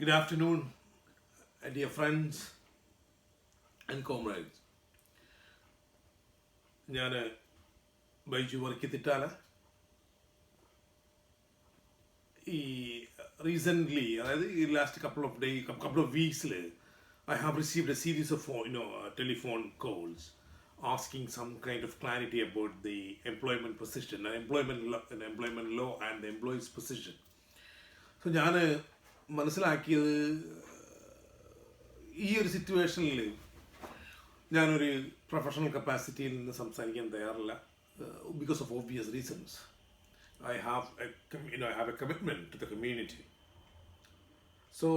Good afternoon, dear friends and comrades. Cllr.Baiju work Thittala. Recently, the last couple of days, couple of weeks, I have received a series of telephone calls asking some kind of clarity about the employment position, employment law and the employee's position. So, I മനസ്സിലാക്കിയത് ഈ ഒരു സിറ്റുവേഷനിൽ ഞാനൊരു professional കപ്പാസിറ്റിയിൽ നിന്ന് സംസാരിക്കാൻ തയ്യാറില്ല because of obvious reasons. I have a commitment to the community. So,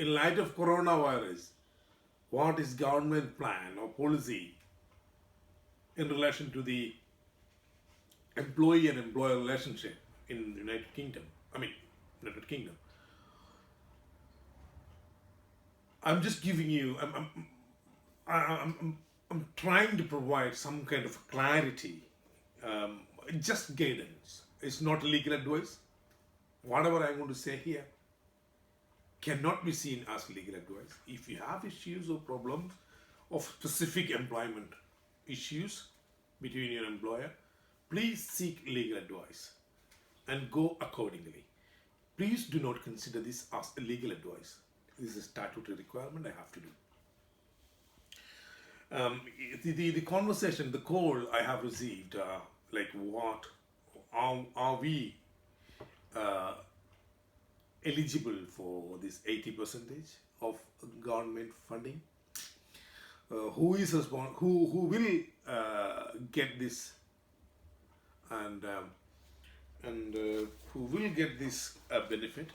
in light of coronavirus, what is government plan or policy in relation to the employee and employer relationship in the United Kingdom? I'm just giving you. I'm trying to provide some kind of clarity, just guidance. It's not legal advice. Whatever I'm going to say here cannot be seen as legal advice. If you have issues or problems of specific employment issues between your employer, please seek legal advice and go accordingly. Please do not consider this as a legal advice. This is a statutory requirement I have to do. The conversation, the call I have received, like what are we eligible for this 80% of government funding? Who will get this and who will get this benefit?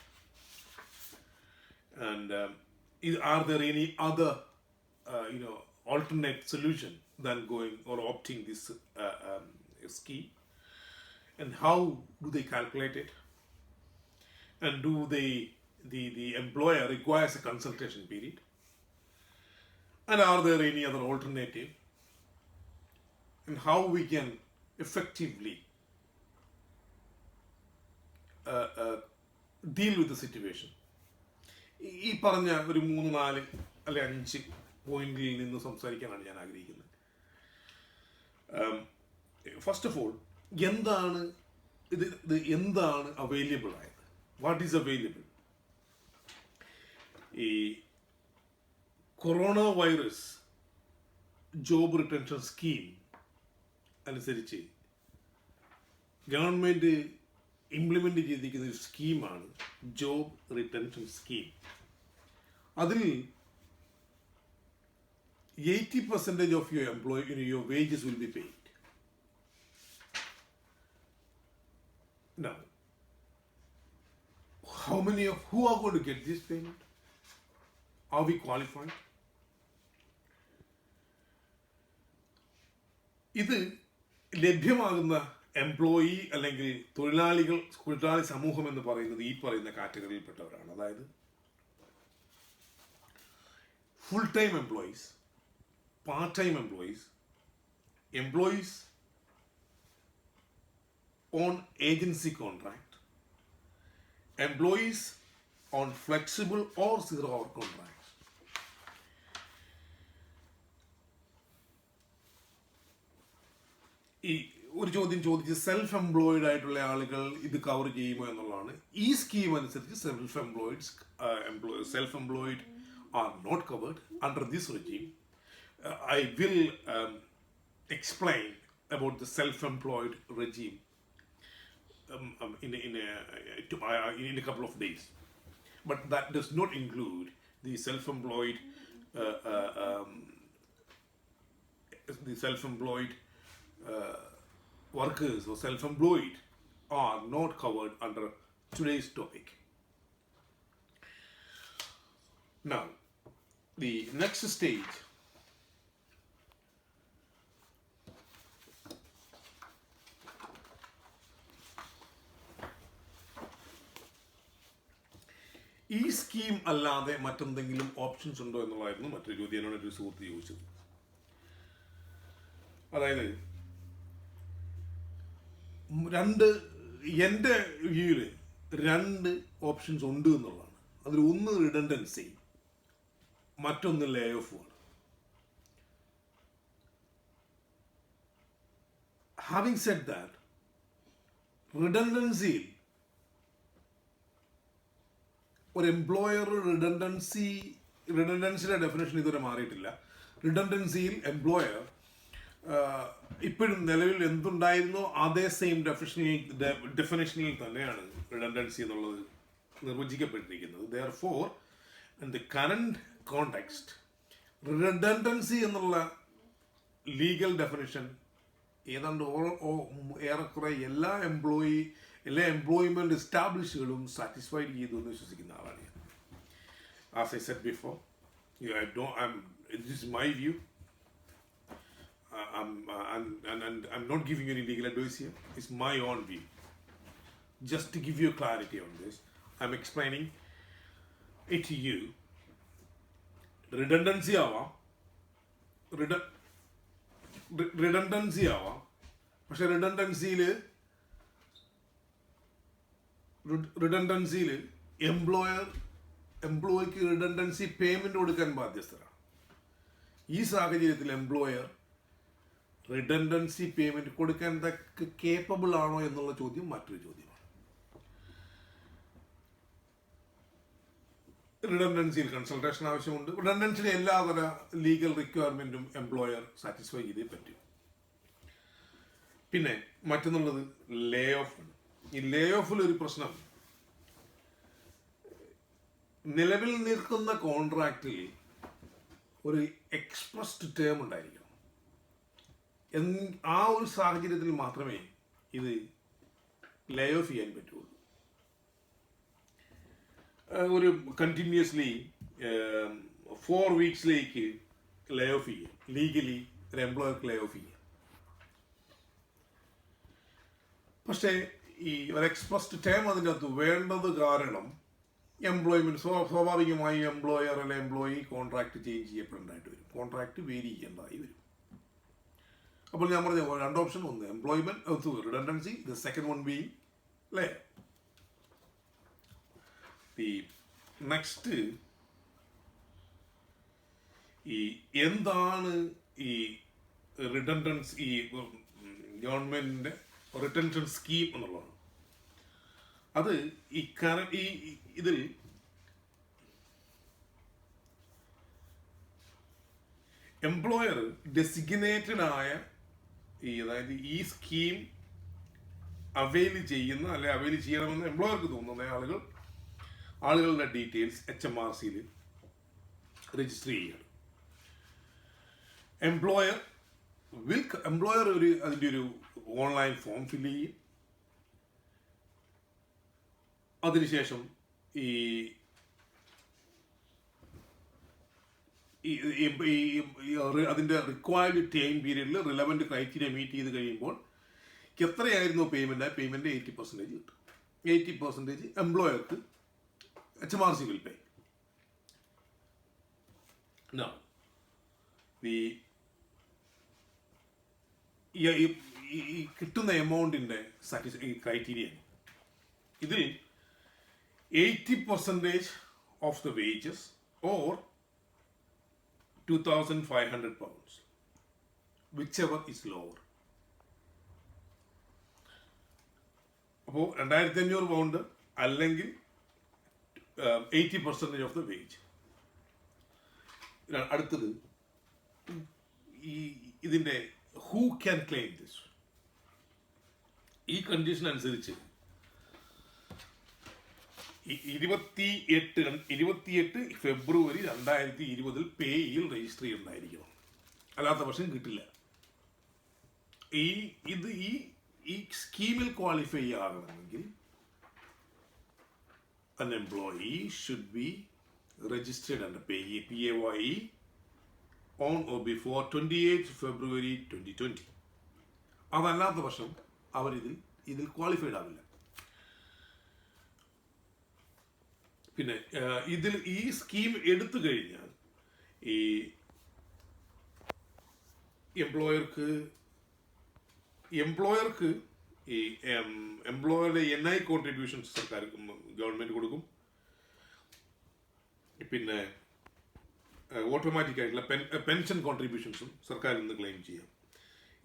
And are there any other alternate solution than going or opting this scheme? And how do they calculate it? And do the employer requires a consultation period? And are there any other alternative? And how we can effectively deal with the situation? ഈ പറഞ്ഞ ഒരു 3-4 അല്ലെ 5 പോയിന്റിൽ നിന്ന് സംസാരിക്കാനാണ് ഞാൻ ആഗ്രഹിക്കുന്നത്. First of all, എന്താണ് അവൈലബിൾ ആയത്? What is available? ഈ corona virus job retention scheme അനുസരിച്ച് ഗവൺമെൻറ് ഇംപ്ലിമെൻ്റ് ചെയ്തിരിക്കുന്ന ഒരു സ്കീമാണ് ജോബ് റിട്ടൻഷൻ സ്കീം. അതിൽ 80% of your your wages will be paid. Now, who are going to get this payment? Are we qualified? ഇത് ലഭ്യമാകുന്ന employee അല്ലെങ്കിൽ തൊഴിലാളി സമൂഹം എന്ന് പറയുന്നത് ഈ പറയുന്ന കാറ്റഗറിയിൽപ്പെട്ടവരാണ്. അതായത് full time employees, part time employees, employees on agency contract, employees on flexible or zero hour contract. ഈ ഒരു ചോദ്യം ചോദിച്ച് സെൽഫ് എംപ്ലോയിഡ് ആയിട്ടുള്ള ആളുകൾ ഇത് കവർ ചെയ്യുമോ എന്നുള്ളതാണ്. ഈ സ്കീം അനുസരിച്ച് self employed are not covered under this regime. I will explain about the self-employed regime in a couple of days. But that does not include the self-employed workers or self-employed are not covered under today's topic. Now, the next stage ഈ scheme അല്ലാതെ മറ്റെന്തെങ്കിലും options ഉണ്ടോ എന്നുള്ളതായിരുന്നു മറ്റൊരു ചോദ്യം എന്നോട് ഒരു സുഹൃത്ത് ചോദിച്ചത്. അതായത് എൻ്റെ വ്യൂവിൽ രണ്ട് ഓപ്ഷൻസ് ഉണ്ട് എന്നുള്ളതാണ്. അതിൽ ഒന്ന് റിഡൻഡൻസി, മറ്റൊന്ന് ലേ ഓഫുമാണ്. Having said that, റിഡൻഡൻസിയിൽ ഒരു എംപ്ലോയർ റിഡൻഡൻസിയുടെ ഡെഫിനേഷൻ ഇതുവരെ മാറിയിട്ടില്ല. റിഡൻഡൻസിയിൽ എംപ്ലോയർ ഇപ്പോഴും നിലവിൽ എന്തുണ്ടായിരുന്നോ അതേ സെയിം ഡെഫിനേഷനിൽ തന്നെയാണ് റിഡൻഡൻസി എന്നുള്ളത് നിർവചിക്കപ്പെട്ടിരിക്കുന്നത്. Therefore, in the current context, redundancy എന്നുള്ള ലീഗൽ ഡെഫിനേഷൻ ഏതാണ്ട് ഏറെക്കുറെ എല്ലാ എംപ്ലോയ്മെന്റ് എസ്റ്റാബ്ലിഷുകളും സാറ്റിസ്ഫൈഡ് ചെയ്തു എന്ന് വിശ്വസിക്കുന്ന ആളാണ് ഞാൻ. As I said before, this is my view. I'm not giving any legal advice here. It's my own view. Just to give you clarity on this, I'm explaining it to you. Redundancy ആവാം, പക്ഷെ റിഡൻഡൻസിയിൽ എംപ്ലോയിക്ക് redundancy payment കൊടുക്കാൻ ബാധ്യസ്ഥരാണ്. ഈ സാഹചര്യത്തിൽ employer redundancy payment കൊടുക്കാൻ capable ആണോ എന്നുള്ള ചോദ്യം മറ്റൊരു ചോദ്യമാണ്. റിഡൻഡൻസിയിൽ കൺസൾട്ടേഷൻ ആവശ്യമുണ്ട്. റിഡൻഡൻസിയുടെ എല്ലാതര ലീഗൽ റിക്വയർമെന്റും എംപ്ലോയർ സാറ്റിസ്ഫൈ ചെയ്തേ പറ്റും. പിന്നെ മറ്റൊന്നുള്ളത് ലേ ഓഫ് ആണ്. ഈ ലേ ഓഫിൽ ഒരു പ്രശ്നം, നിലവിൽ നിൽക്കുന്ന കോൺട്രാക്റ്റിൽ ഒരു എക്സ്പ്രസ്ഡ് ടേം ഉണ്ടായിരിക്കണം. ആ ഒരു സാഹചര്യത്തിൽ മാത്രമേ ഇത് ലേ ഓഫ് ചെയ്യാൻ പറ്റുള്ളൂ. ഒരു കണ്ടിന്യൂസ്ലി 4 വീക്സിലേക്ക് ലേ ഓഫ് ചെയ്യാം, ലീഗലി ഒരു എംപ്ലോയർക്ക് ലേ ഓഫ് ചെയ്യാം. പക്ഷേ ഈ ഒരു എക്സ്പ്രസ്ഡ് ടേം അതിൻ്റെ അകത്ത് വേണ്ടത് കാരണം എംപ്ലോയ്മെന്റ് സ്വാഭാവികമായും എംപ്ലോയർ അല്ലെ എംപ്ലോയി കോൺട്രാക്ട് ചേഞ്ച് ചെയ്യപ്പെടേണ്ടതായിട്ട് വരും, കോൺട്രാക്ട് വേരി ചെയ്യേണ്ടതായി വരും. അപ്പോൾ ഞാൻ പറഞ്ഞ രണ്ട് ഓപ്ഷൻ, ഒന്ന് employment redundancy, the second one being lay. Next, ഈ എന്താണ് ഈ റിഡൻഡൻസി, ഈ ഗവൺമെന്റിന്റെ റിട്ടൻഷൻ സ്കീം എന്നുള്ളതാണ്. അത് ഇതിൽ എംപ്ലോയർ ഡെസിഗ്നേറ്റഡ് ആയ അതായത് ഈ സ്കീം അവെയിൽ ചെയ്യുന്ന അല്ലെ അവെയിൽ ചെയ്യണമെന്ന് എംപ്ലോയർക്ക് തോന്നുന്ന ആളുകളുടെ ഡീറ്റെയിൽസ് HMRCയിൽ രജിസ്റ്റർ ചെയ്യുകയാണ്. എംപ്ലോയർ അതിൻ്റെ ഒരു ഓൺലൈൻ ഫോം ഫില്ല് ചെയ്യും. അതിനുശേഷം അതിൻ്റെ റിക്വയർഡ് ടൈം പീരീഡിൽ റിലവൻറ്റ് ക്രൈറ്റീരിയ മീറ്റ് ചെയ്ത് കഴിയുമ്പോൾ എത്രയായിരുന്നു പേയ്മെന്റ് 80% കിട്ടും. 80% എംപ്ലോയർക്ക് HMRC will pay. Now, ഈ കിട്ടുന്ന എമൗണ്ടിന്റെ ക്രൈറ്റീരിയ ഇതിൽ 80% of the wages or £2,500, whichever is lower. അപ്പോൾ 2,500 പൗണ്ട് അല്ലെങ്കിൽ 80% ഓഫ് ദ വേജ്. അടുത്തത് ഇതിന്റെ ഹൂ ക്യാൻ ക്ലെയിം ദിസ്. ഈ കണ്ടീഷൻ അനുസരിച്ച് 28 ഫെബ്രുവരി 2020 പേയിൽ രജിസ്റ്റർ ചെയ്യുന്നതായിരിക്കണം, അല്ലാത്ത പക്ഷം കിട്ടില്ല. ഈ സ്കീമിൽ ക്വാളിഫൈ ആകണമെങ്കിൽ an employee should be registered under PAYE on or before 28 February 2020. അതല്ലാത്ത പക്ഷം അവർ ഇതിൽ ക്വാളിഫൈഡ് ആവില്ല. പിന്നെ ഈ സ്കീം എടുത്തു കഴിഞ്ഞാൽ ഈ എംപ്ലോയർക്ക് ഈ എംപ്ലോയറുടെ NI കോൺട്രിബ്യൂഷൻസ് സർക്കാർ ഗവൺമെൻറ് കൊടുക്കും. പിന്നെ ഓട്ടോമാറ്റിക് ആയിട്ടുള്ള പെൻഷൻ കോൺട്രിബ്യൂഷൻസും സർക്കാരിൽ നിന്ന് ക്ലെയിം ചെയ്യാം.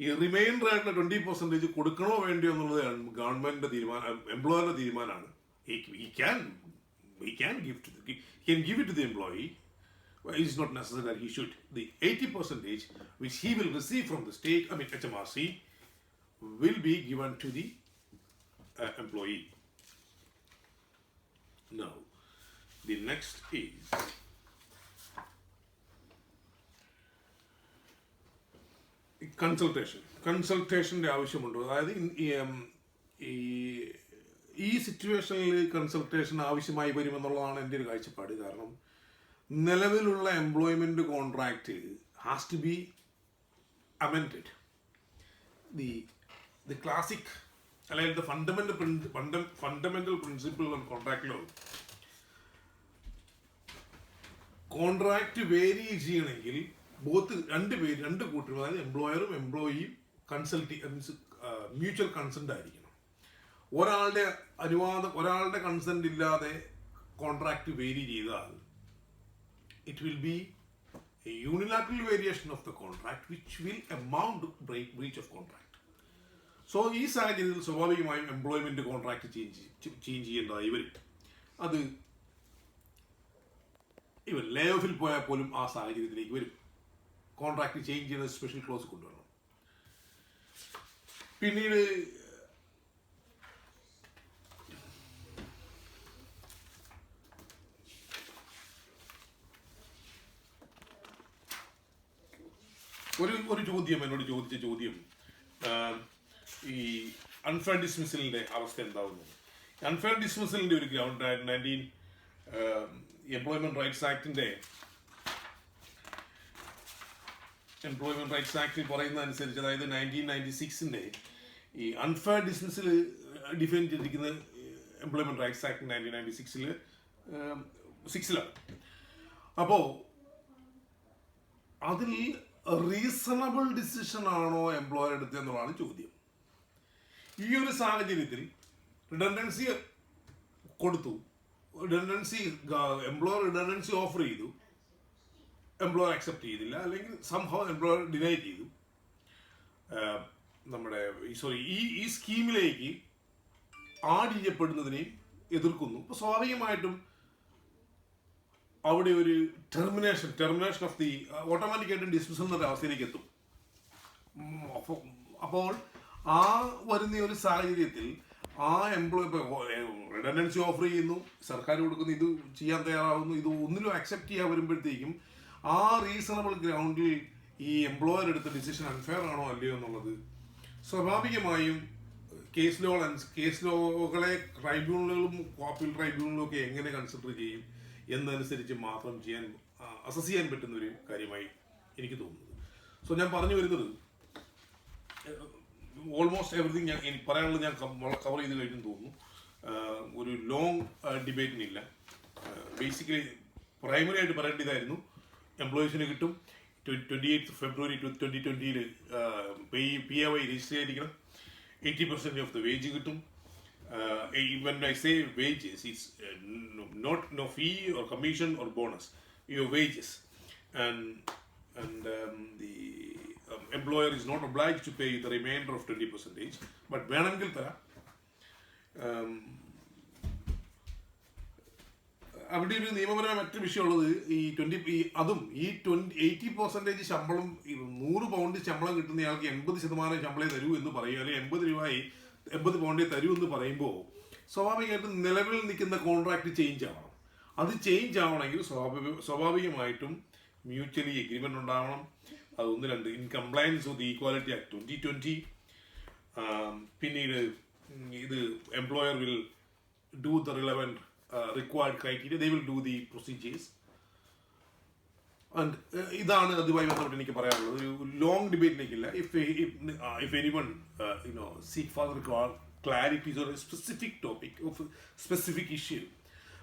ഈ റിമൈൻഡർ ആയിട്ടുള്ള 20% കൊടുക്കണോ വേണ്ടിയോ എന്നുള്ളത് ഗവൺമെൻറ്റിൻ്റെ തീരുമാനം, എംപ്ലോയറുടെ തീരുമാനമാണ്. He can give it to the employee. It's not necessary that he should. The 80% which he will receive from the state, HMRC, will be given to the employee. Now, the next is consultation. കൺസൾട്ടേഷൻ്റെ ആവശ്യമുണ്ടോ? അതായത് ഈ സിറ്റുവേഷനിൽ consultation ആവശ്യമായി വരുമെന്നുള്ളതാണ് എൻ്റെ ഒരു കാഴ്ചപ്പാട്. കാരണം നിലവിലുള്ള employment contract has to be amended. The classic അല്ലെങ്കിൽ fundamental principle on contract law, contract vary ചെയ്യണമെങ്കിൽ രണ്ട് കൂട്ടരും, അതായത് എംപ്ലോയറും എംപ്ലോയിയും മ്യൂച്വൽ കൺസെൻ്റ് ആയിരിക്കണം. ഒരാളുടെ കൺസെൻ്റ് ഇല്ലാതെ കോൺട്രാക്റ്റ് വേരി ചെയ്താൽ it will be a unilateral variation of the contract which will amount to breach of contract. So ഈ സാഹചര്യത്തിൽ സ്വാഭാവികമായും എംപ്ലോയ്മെൻറ്റ് കോൺട്രാക്റ്റ് ചേഞ്ച് ചെയ്യേണ്ടതായി വരും. അത് ലേ ഓഫിൽ പോയാൽ പോലും ആ സാഹചര്യത്തിലേക്ക് വരും. കോൺട്രാക്റ്റ് ചേഞ്ച് ചെയ്യുന്ന സ്പെഷ്യൽ ക്ലോസ് കൊണ്ടുവരണം. പിന്നീട് ഒരു ചോദ്യം എന്നോട് ചോദിച്ച ചോദ്യം, ഈ അൺഫെയർ ഡിസ്മിസലിൻ്റെ അവസ്ഥ എന്താവുന്നു? അൺഫെയർ ഡിസ്മിസലിൻ്റെ ഒരു ഗ്രൗണ്ട് എംപ്ലോയ്മെൻറ്റ് റൈറ്റ്സ് ആക്ടിൽ പറയുന്ന അനുസരിച്ച്, അതായത് 1996 ഈ അൺഫെയർ ഡിസ്മിസൽ ഡിഫൈൻ ചെയ്തിരിക്കുന്ന എംപ്ലോയ്മെൻറ്റ് റൈറ്റ്സ് ആക്ട് 1996 അപ്പോൾ അതിൽ റീസണബിൾ ഡിസിഷൻ ആണോ എംപ്ലോയർ എടുത്തതെന്നുള്ളതാണ് ചോദ്യം. ഈ ഒരു സാഹചര്യത്തിൽ റിഡൻഡൻസി കൊടുത്തു, എംപ്ലോയർ റിഡൻഡൻസി ഓഫർ ചെയ്തു, എംപ്ലോയർ അക്സെപ്റ്റ് ചെയ്തില്ല, അല്ലെങ്കിൽ സംഭവം എംപ്ലോയർ ഡിനൈ ചെയ്തു. ഈ സ്കീമിലേക്ക് ആഡ് ചെയ്യപ്പെടുന്നതിനെയും എതിർക്കുന്നു. അപ്പോൾ സ്വാഭാവികമായിട്ടും അവിടെ ഒരു ടെർമിനേഷൻ ഓഫ് ദി ഓട്ടോമാറ്റിക്കായിട്ടും ഡിസ്മിസൽ എന്നൊരു അവസ്ഥയിലേക്ക് എത്തും. അപ്പോൾ ആ വരുന്ന ഒരു സാഹചര്യത്തിൽ ആ റിഡൻഡൻസി ഓഫർ ചെയ്യുന്നു, സർക്കാർ കൊടുക്കുന്നു, ഇത് ചെയ്യാൻ തയ്യാറാവുന്നു, ഇത് ഒന്നിലും അക്സെപ്റ്റ് ചെയ്യാൻ വരുമ്പോഴത്തേക്കും ആ റീസണബിൾ ഗ്രൗണ്ടിൽ ഈ എംപ്ലോയർ എടുത്ത ഡിസിഷൻ അൺഫെയർ ആണോ അല്ലയോ എന്നുള്ളത് സ്വാഭാവികമായും കേസ് ലോകളെ ട്രൈബ്യൂണലുകളും അപ്പീൽ ട്രൈബ്യൂണലും ഒക്കെ എങ്ങനെ കൺസിഡർ ചെയ്യും എന്നനുസരിച്ച് മാത്രം അസസ് ചെയ്യാൻ പറ്റുന്ന ഒരു കാര്യമായി എനിക്ക് തോന്നുന്നത്. സോ ഞാൻ പറഞ്ഞു വരുന്നത്, ഓൾമോസ്റ്റ് എവറിത്തിങ് എനിക്ക് പറയാനുള്ളത് ഞാൻ കവർ ചെയ്ത് കഴിഞ്ഞെന്ന് തോന്നുന്നു. ഒരു ലോങ് ഡിബേറ്റിനില്ല. ബേസിക്കലി പ്രൈമറി ആയിട്ട് പറയേണ്ടതായിരുന്നു, എംപ്ലോയീസിന് കിട്ടും. 28 ഫെബ്രുവരി 2020 PAY രജിസ്റ്റർ ചെയ്തിരിക്കണം. 80% ഓഫ് ദ വേജ് കിട്ടും. When I say wages, it's no fee or commission or bonus. Your wages, and the employer is not obliged to pay the remainder of 20%. But വേണമെങ്കിൽ തരാം. അവിടെ ഒരു നിയമപരമായ മറ്റൊരു വിഷയമുള്ളത്, അതും 80% ശമ്പളം, 100 പൗണ്ട് ശമ്പളം കിട്ടുന്നയാൾക്ക് 80% ശമ്പളം തരൂ എന്ന് പറയുക, അല്ലെങ്കിൽ 80 പൗണ്ടേ തരൂ എന്ന് പറയുമ്പോൾ സ്വാഭാവികമായിട്ടും നിലവിൽ നിൽക്കുന്ന കോൺട്രാക്ട് ചേഞ്ച് ആവണം. അത് ചേഞ്ച് ആവണമെങ്കിൽ സ്വാഭാവികമായിട്ടും മ്യൂച്വലി എഗ്രിമെൻ്റ് ഉണ്ടാവണം. അത് 1-2 in compliance with the equality act 2020. പിന്നീട് ഇത് employer will do the relevant required criteria, they will do the procedures. And ഇതാണ് അതുമായി ബന്ധപ്പെട്ട് എനിക്ക് പറയാനുള്ളത്. ഒരു long ഡിബേറ്റിലേക്കില്ല. If anyone seek further clarities or a specific topic of a specific issue,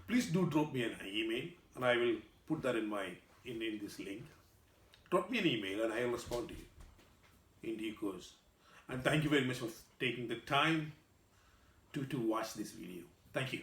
please do drop me an email and I will put that in this link. Drop me an email and I will respond to you in due course. And thank you very much for taking the time to watch this video. Thank you.